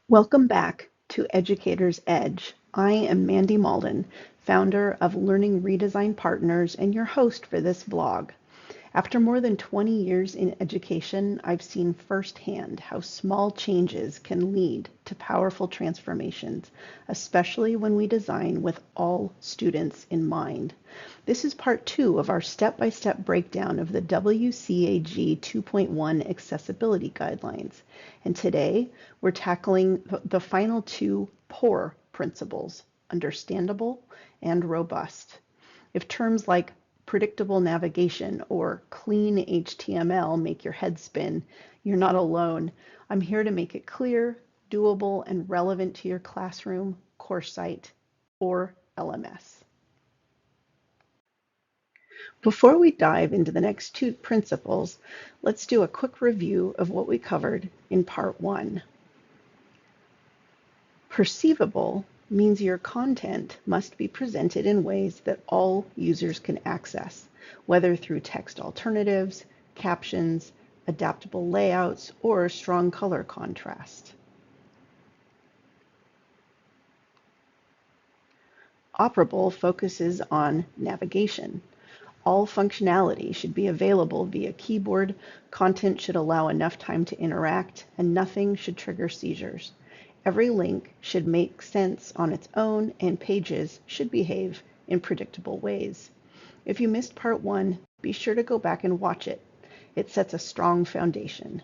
Welcome back to Educator's Edge. I am Mandie Mauldin, founder of Learning Redesign Partners and your host for this vlog. After more than 20 years in education, I've seen firsthand how small changes can lead to powerful transformations, especially when we design with all students in mind. This is part 2 of our step-by-step breakdown of the WCAG 2.1 accessibility guidelines. And today, we're tackling the final 2 POUR principles, understandable and robust. If terms like predictable navigation or clean HTML make your head spin, you're not alone. I'm here to make it clear, doable, and relevant to your classroom, course site, or LMS. Before we dive into the next 2 principles, let's do a quick review of what we covered in part 1. Perceivable means your content must be presented in ways that all users can access, whether through text alternatives, captions, adaptable layouts, or strong color contrast. Operable focuses on navigation. All functionality should be available via keyboard, content should allow enough time to interact, and nothing should trigger seizures. Every link should make sense on its own, and pages should behave in predictable ways. If you missed part 1, be sure to go back and watch it. It sets a strong foundation.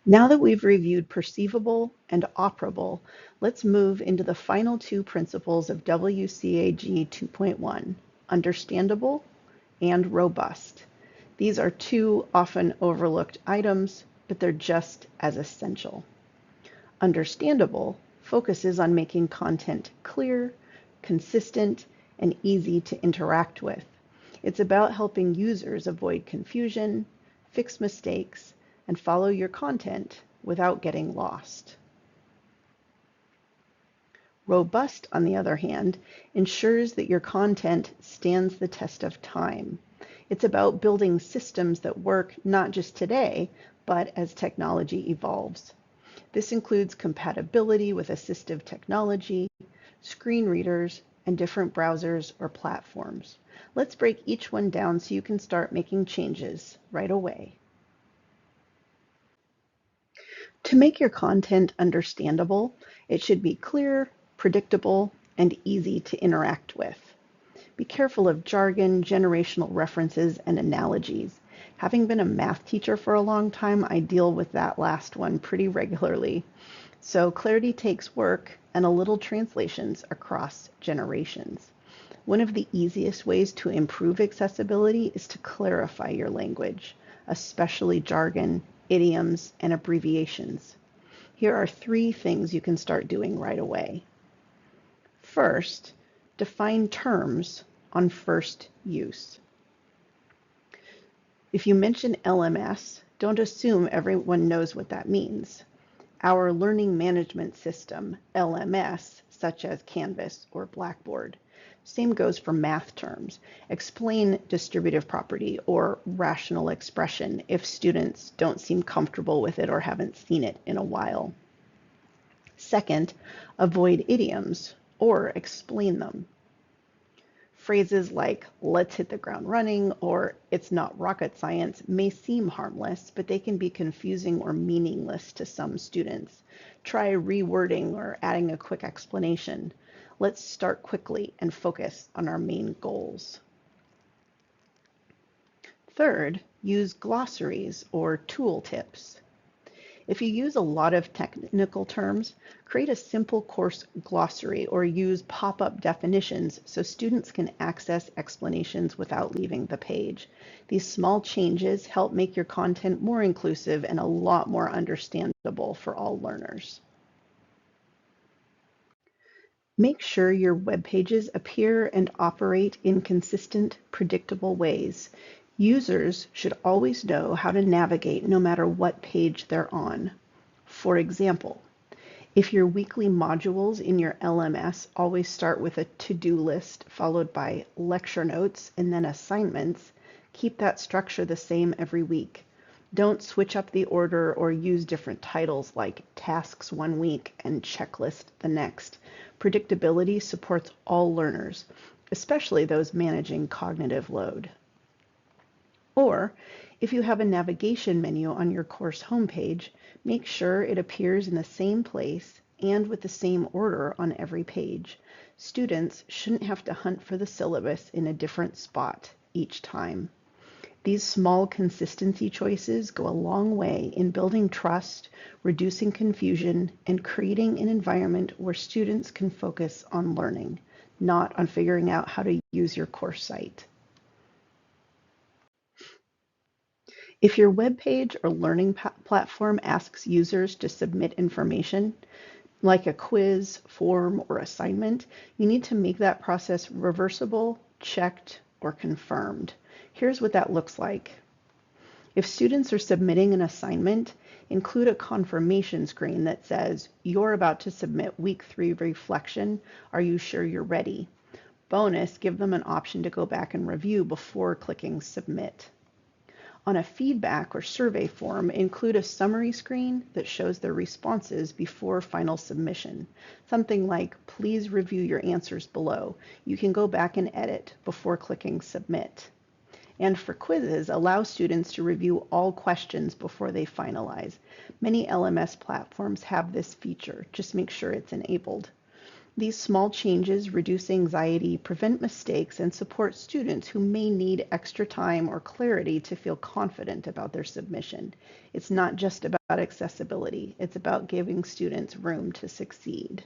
Now that we've reviewed perceivable and operable, let's move into the final 2 principles of WCAG 2.1, understandable and robust. These are 2 often overlooked items, but they're just as essential. Understandable focuses on making content clear, consistent, and easy to interact with. It's about helping users avoid confusion, fix mistakes, and follow your content without getting lost. Robust, on the other hand, ensures that your content stands the test of time. It's about building systems that work not just today, but as technology evolves. This includes compatibility with assistive technology, screen readers, and different browsers or platforms. Let's break each one down so you can start making changes right away. To make your content understandable, it should be clear, predictable, and easy to interact with. Be careful of jargon, generational references, and analogies. Having been a math teacher for a long time, I deal with that last one pretty regularly. So clarity takes work and a little translations across generations. One of the easiest ways to improve accessibility is to clarify your language, especially jargon, idioms, and abbreviations. Here are 3 things you can start doing right away. First, define terms on first use. If you mention LMS, don't assume everyone knows what that means. Our learning management system, LMS, such as Canvas or Blackboard. Same goes for math terms. Explain distributive property or rational expression if students don't seem comfortable with it or haven't seen it in a while. Second, avoid idioms or explain them. Phrases like "let's hit the ground running" or "it's not rocket science" may seem harmless, but they can be confusing or meaningless to some students. Try rewording or adding a quick explanation. Let's start quickly and focus on our main goals. Third, use glossaries or tool tips. If you use a lot of technical terms, create a simple course glossary or use pop-up definitions so students can access explanations without leaving the page. These small changes help make your content more inclusive and a lot more understandable for all learners. Make sure your web pages appear and operate in consistent, predictable ways. Users should always know how to navigate no matter what page they're on. For example, if your weekly modules in your LMS always start with a to-do list followed by lecture notes and then assignments, keep that structure the same every week. Don't switch up the order or use different titles like tasks one week and checklist the next. Predictability supports all learners, especially those managing cognitive load. Or, if you have a navigation menu on your course homepage, make sure it appears in the same place and with the same order on every page. Students shouldn't have to hunt for the syllabus in a different spot each time. These small consistency choices go a long way in building trust, reducing confusion, and creating an environment where students can focus on learning, not on figuring out how to use your course site. If your web page or learning platform asks users to submit information, like a quiz, form, or assignment, you need to make that process reversible, checked, or confirmed. Here's what that looks like. If students are submitting an assignment, include a confirmation screen that says, "You're about to submit week 3 reflection. Are you sure you're ready?" Bonus, give them an option to go back and review before clicking submit. On a feedback or survey form, include a summary screen that shows their responses before final submission. Something like, "Please review your answers below." You can go back and edit before clicking submit. And for quizzes, allow students to review all questions before they finalize. Many LMS platforms have this feature. Just make sure it's enabled. These small changes reduce anxiety, prevent mistakes, and support students who may need extra time or clarity to feel confident about their submission. It's not just about accessibility, it's about giving students room to succeed.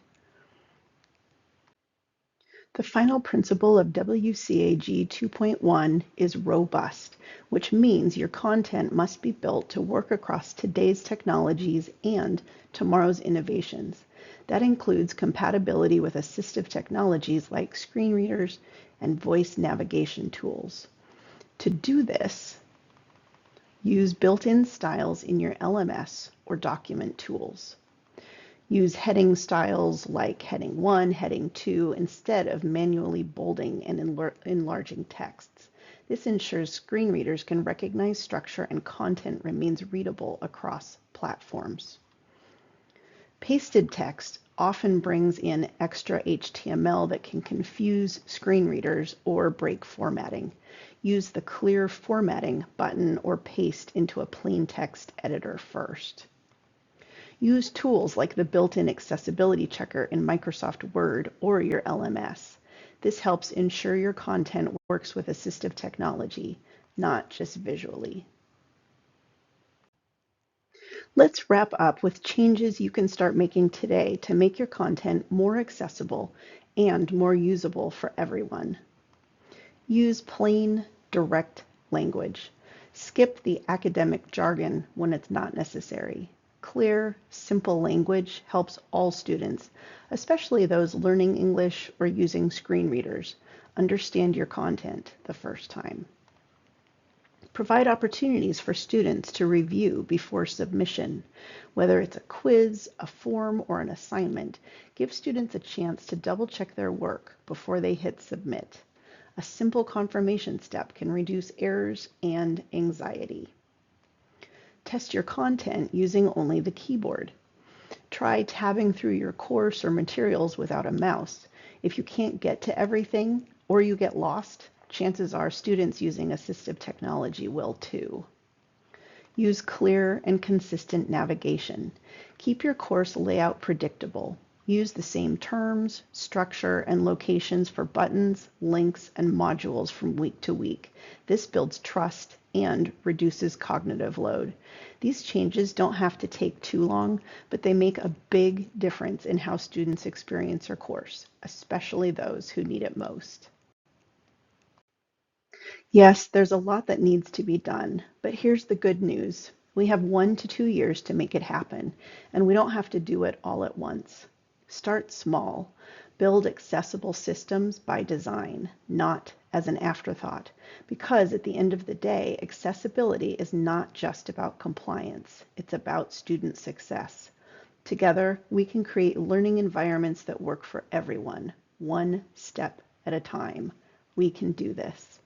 The final principle of WCAG 2.1 is robust, which means your content must be built to work across today's technologies and tomorrow's innovations. That includes compatibility with assistive technologies like screen readers and voice navigation tools. To do this, use built-in styles in your LMS or document tools. Use heading styles like heading 1, heading 2, instead of manually bolding and enlarging texts. This ensures screen readers can recognize structure and content remains readable across platforms. Pasted text often brings in extra HTML that can confuse screen readers or break formatting. Use the clear formatting button or paste into a plain text editor first. Use tools like the built-in accessibility checker in Microsoft Word or your LMS. This helps ensure your content works with assistive technology, not just visually. Let's wrap up with changes you can start making today to make your content more accessible and more usable for everyone. Use plain, direct language. Skip the academic jargon when it's not necessary. Clear, simple language helps all students, especially those learning English or using screen readers, understand your content the first time. Provide opportunities for students to review before submission. Whether it's a quiz, a form, or an assignment, give students a chance to double-check their work before they hit submit. A simple confirmation step can reduce errors and anxiety. Test your content using only the keyboard. Try tabbing through your course or materials without a mouse. If you can't get to everything or you get lost, chances are students using assistive technology will too. Use clear and consistent navigation. Keep your course layout predictable. Use the same terms, structure, and locations for buttons, links, and modules from week to week. This builds trust and reduces cognitive load. These changes don't have to take too long, but they make a big difference in how students experience your course, especially those who need it most. Yes, there's a lot that needs to be done, but here's the good news. We have 1 to 2 years to make it happen, and we don't have to do it all at once. Start small. Build accessible systems by design, not as an afterthought, because at the end of the day, accessibility is not just about compliance. It's about student success. Together, we can create learning environments that work for everyone, one step at a time. We can do this.